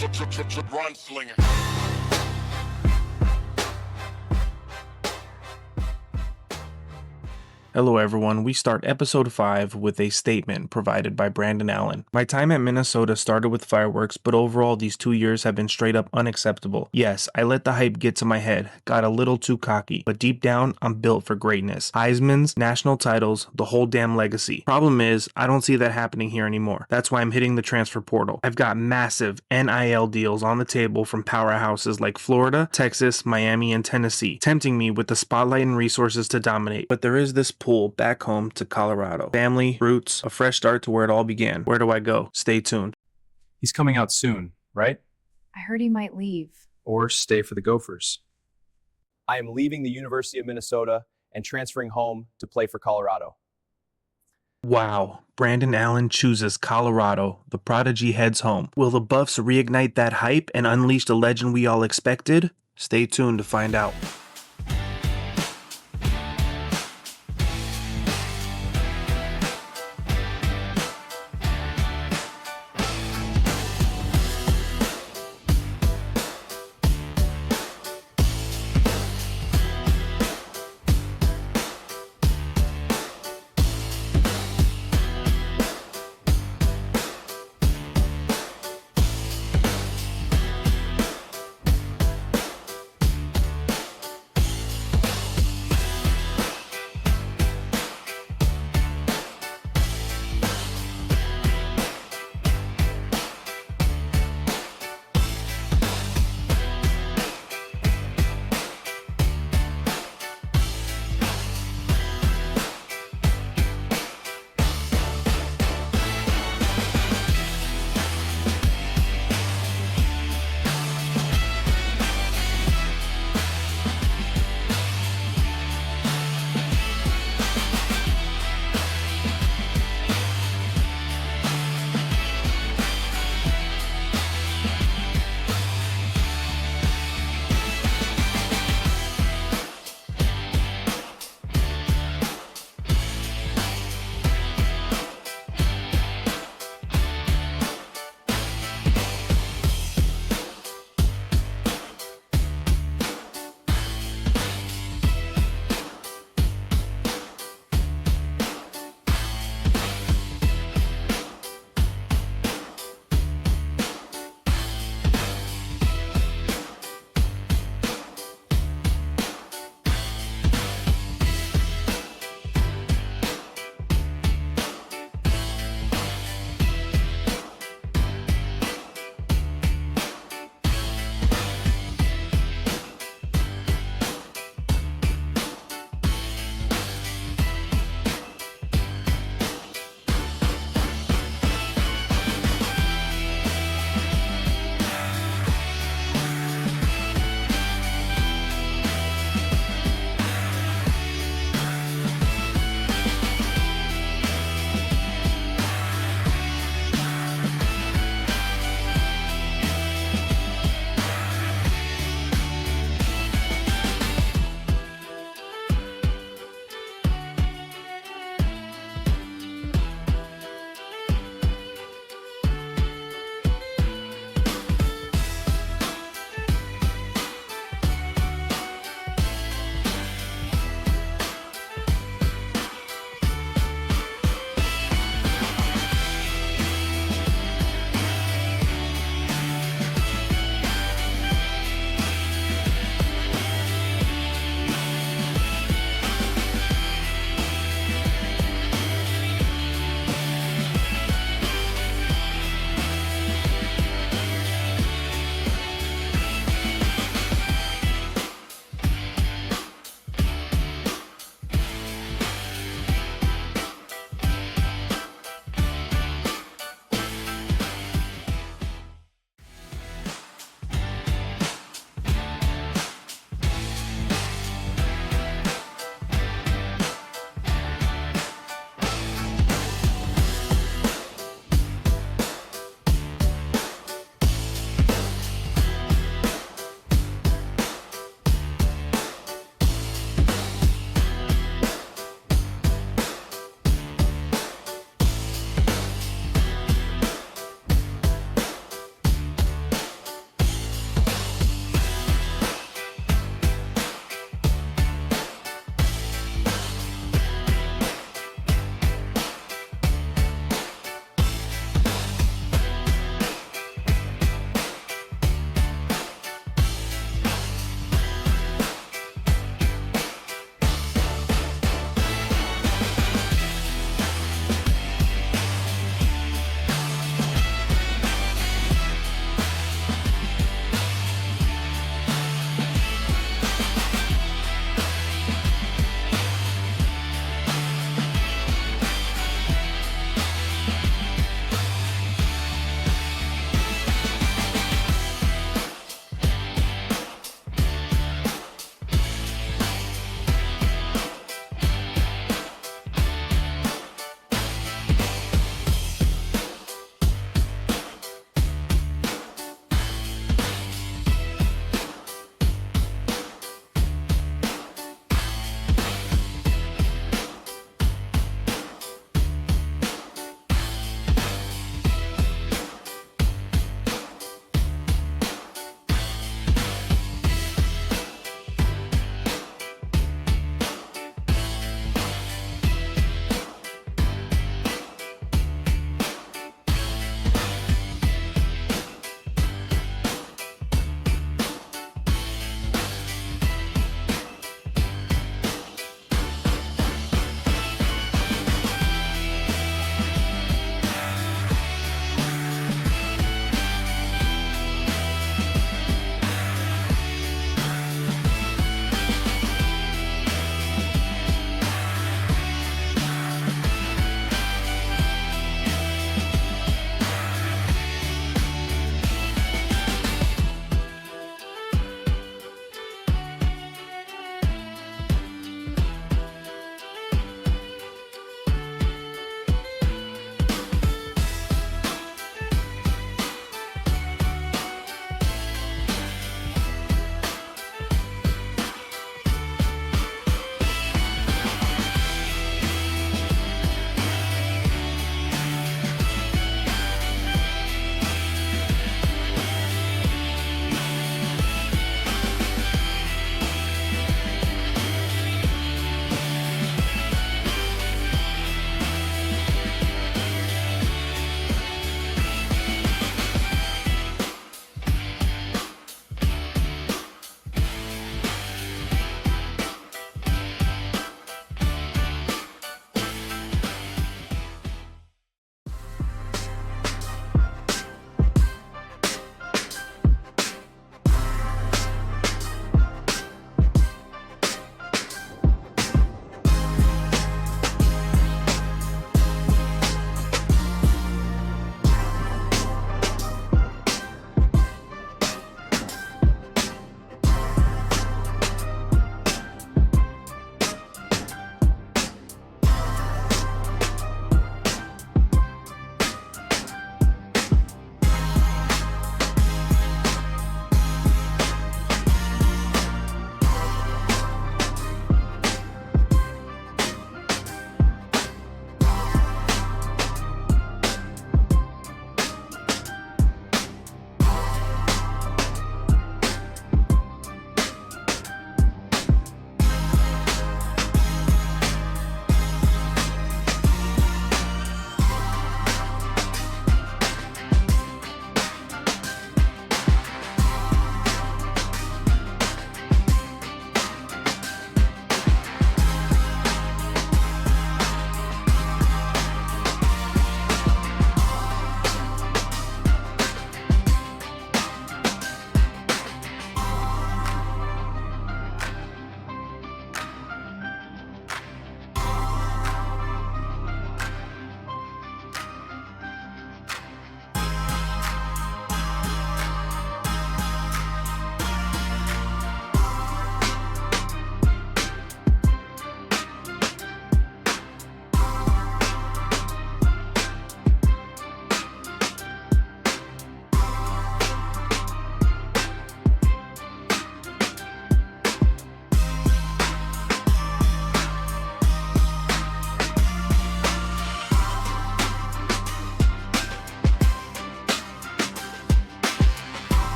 Run, Slinger. Hello everyone, we start episode 5 with a statement provided by Brandon Allen. My time at Minnesota started with fireworks, but overall these 2 years have been straight up unacceptable. Yes, I let the hype get to my head, got a little too cocky, but deep down, I'm built for greatness. Heisman's, national titles, the whole damn legacy. Problem is, I don't see that happening here anymore. That's why I'm hitting the transfer portal. I've got massive NIL deals on the table from powerhouses like Florida, Texas, Miami, and Tennessee, tempting me with the spotlight and resources to dominate. But there is this pull back home to Colorado. Family, roots, a fresh start to where it all began. Where do I go? Stay tuned. He's coming out soon, right? I heard he might leave. Or stay for the Gophers. I am leaving the University of Minnesota and transferring home to play for Colorado. Wow, Brandon Allen chooses Colorado. The prodigy heads home. Will the Buffs reignite that hype and unleash the legend we all expected? Stay tuned to find out.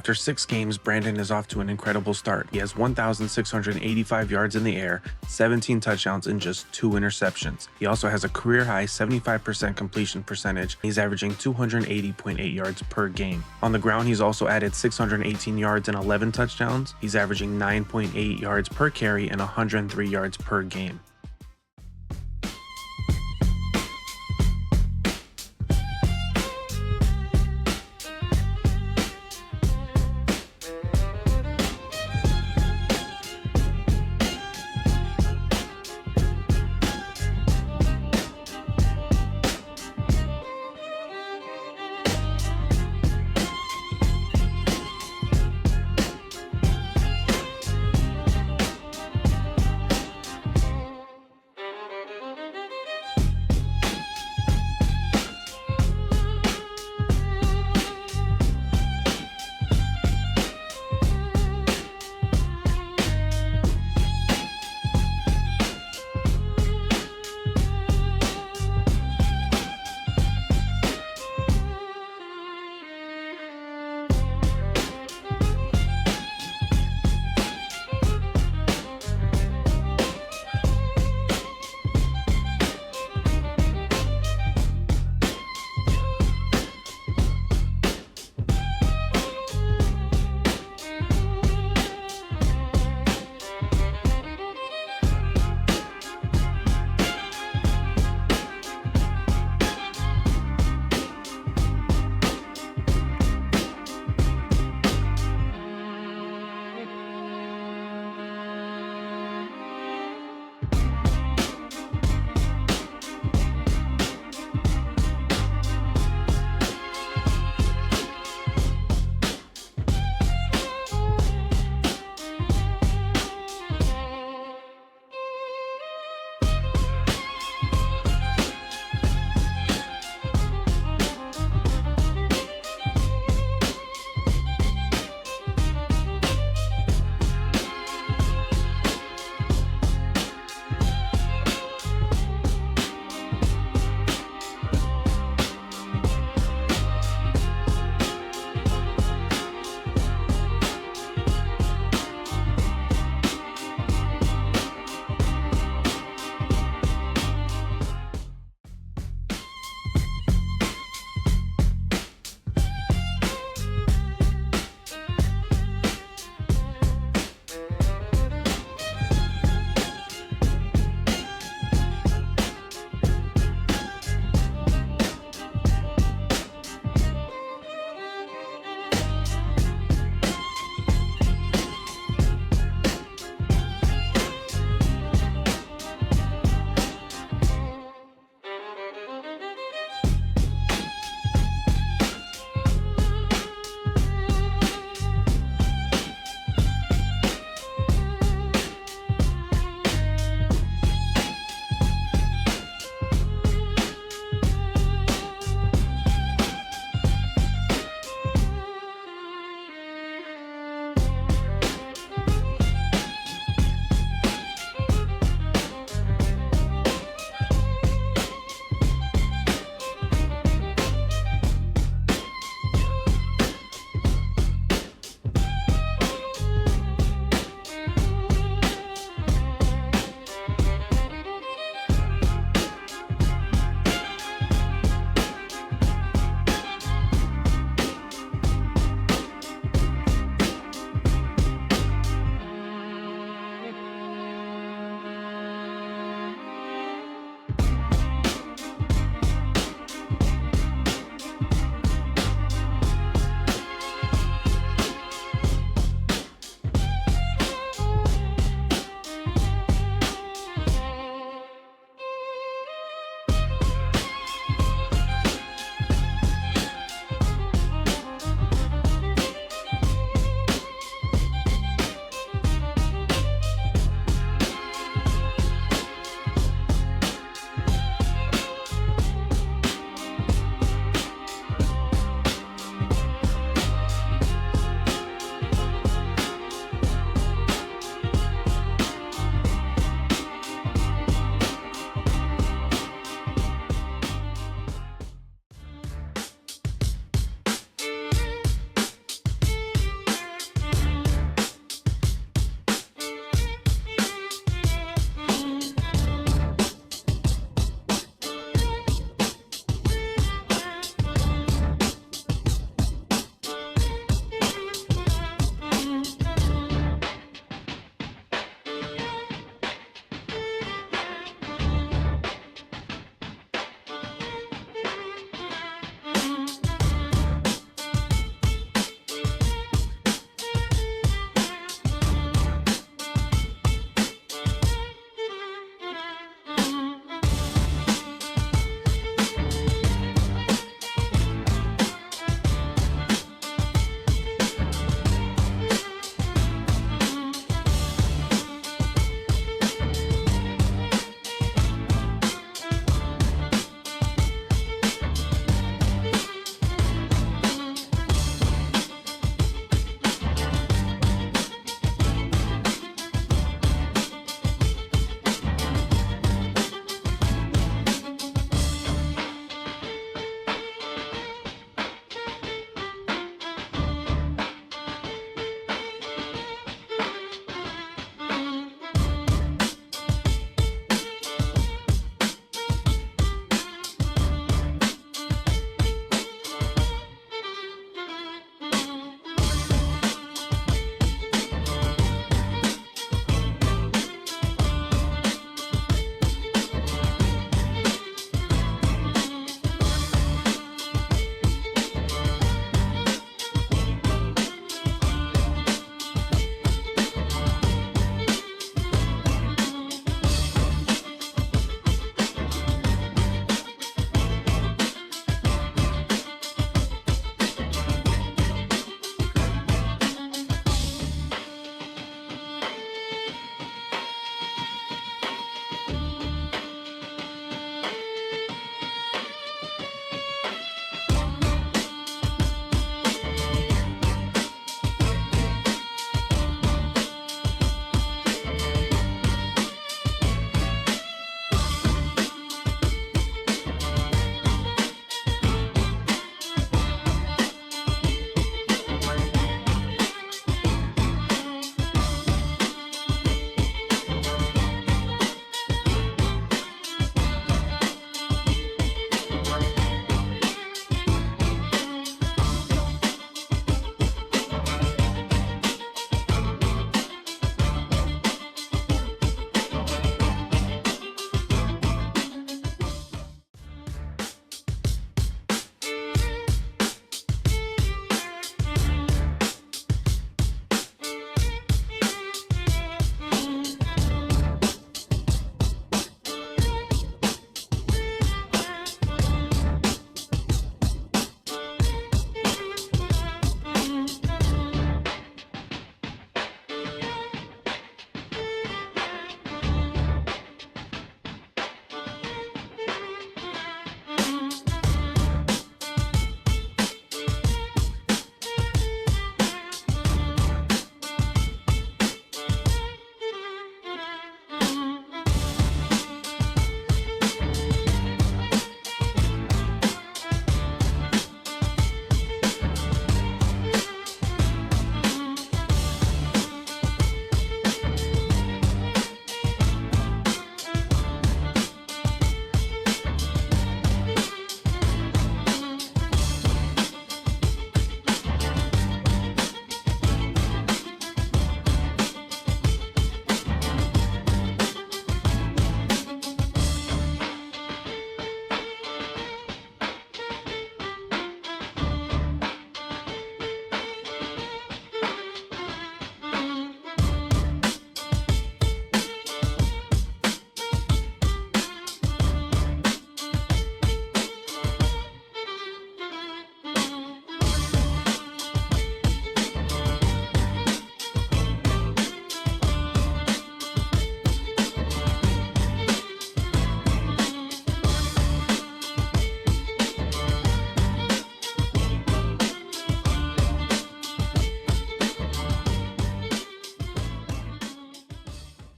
After 6 games, Brandon is off to an incredible start. He has 1,685 yards in the air, 17 touchdowns, and just 2 interceptions. He also has a career-high 75% completion percentage. He's averaging 280.8 yards per game. On the ground, he's also added 618 yards and 11 touchdowns. He's averaging 9.8 yards per carry and 103 yards per game.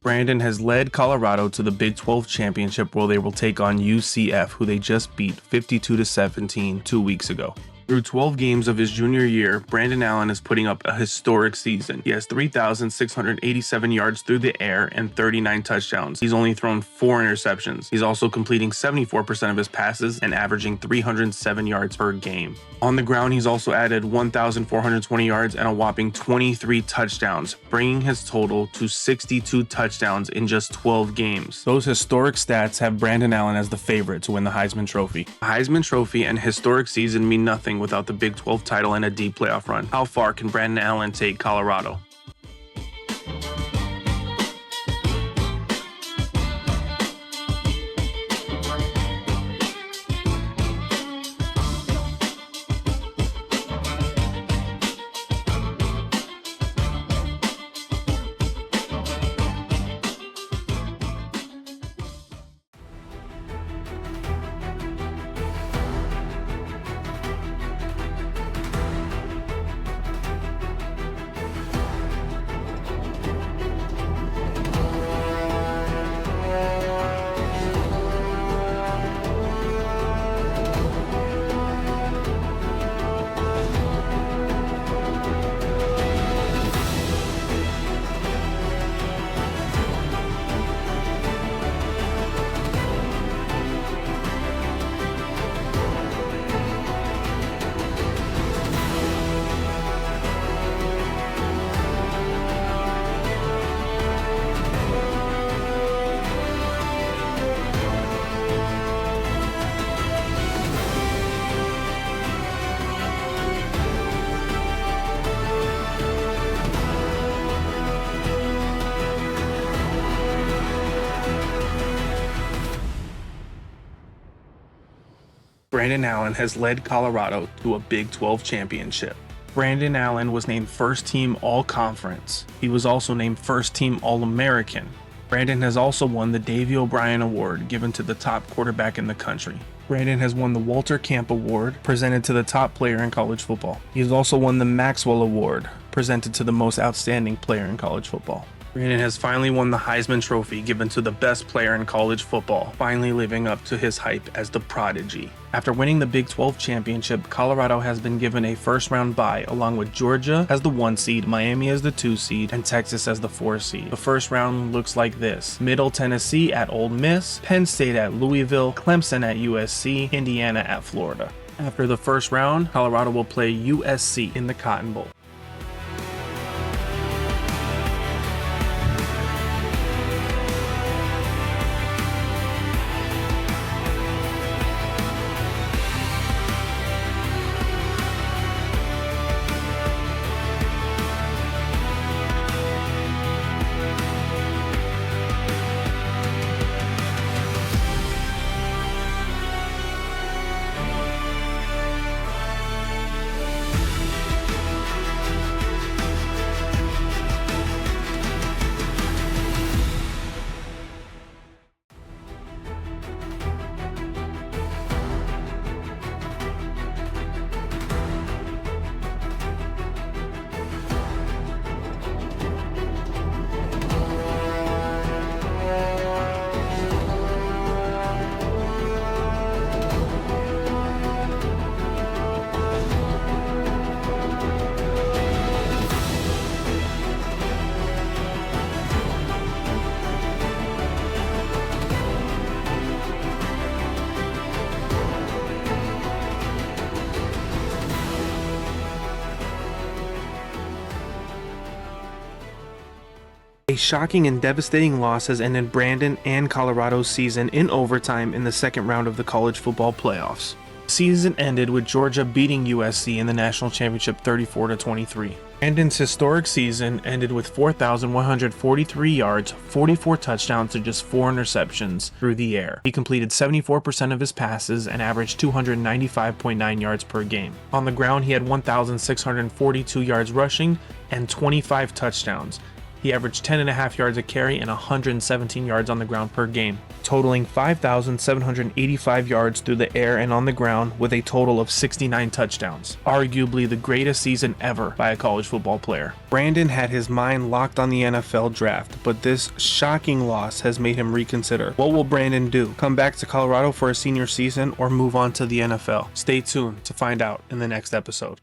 Brandon has led Colorado to the Big 12 championship where they will take on UCF, who they just beat 52-17 2 weeks ago. Through 12 games of his junior year, Brandon Allen is putting up a historic season. He has 3,687 yards through the air and 39 touchdowns. He's only thrown 4 interceptions. He's also completing 74% of his passes and averaging 307 yards per game. On the ground, he's also added 1,420 yards and a whopping 23 touchdowns, bringing his total to 62 touchdowns in just 12 games. Those historic stats have Brandon Allen as the favorite to win the Heisman Trophy. The Heisman Trophy and historic season mean nothing without the Big 12 title and a deep playoff run. How far can Brandon Allen take Colorado? Brandon Allen has led Colorado to a Big 12 championship. Brandon Allen was named First Team All-Conference. He was also named First Team All-American. Brandon has also won the Davey O'Brien Award given to the top quarterback in the country. Brandon has won the Walter Camp Award presented to the top player in college football. He has also won the Maxwell Award presented to the most outstanding player in college football. Brandon has finally won the Heisman Trophy given to the best player in college football, finally living up to his hype as the prodigy. After winning the Big 12 championship, Colorado has been given a first-round bye, along with Georgia as the 1 seed, Miami as the 2 seed, and Texas as the 4 seed. The first round looks like this: Middle Tennessee at Ole Miss, Penn State at Louisville, Clemson at USC, Indiana at Florida. After the first round, Colorado will play USC in the Cotton Bowl. A shocking and devastating loss has ended Brandon and Colorado's season in overtime in the second round of the college football playoffs. The season ended with Georgia beating USC in the national championship 34-23. Brandon's historic season ended with 4,143 yards, 44 touchdowns to just 4 interceptions through the air. He completed 74% of his passes and averaged 295.9 yards per game. On the ground, he had 1,642 yards rushing and 25 touchdowns. He averaged 10.5 yards a carry and 117 yards on the ground per game, totaling 5,785 yards through the air and on the ground with a total of 69 touchdowns. Arguably the greatest season ever by a college football player. Brandon had his mind locked on the NFL draft, but this shocking loss has made him reconsider. What will Brandon do? Come back to Colorado for a senior season or move on to the NFL? Stay tuned to find out in the next episode.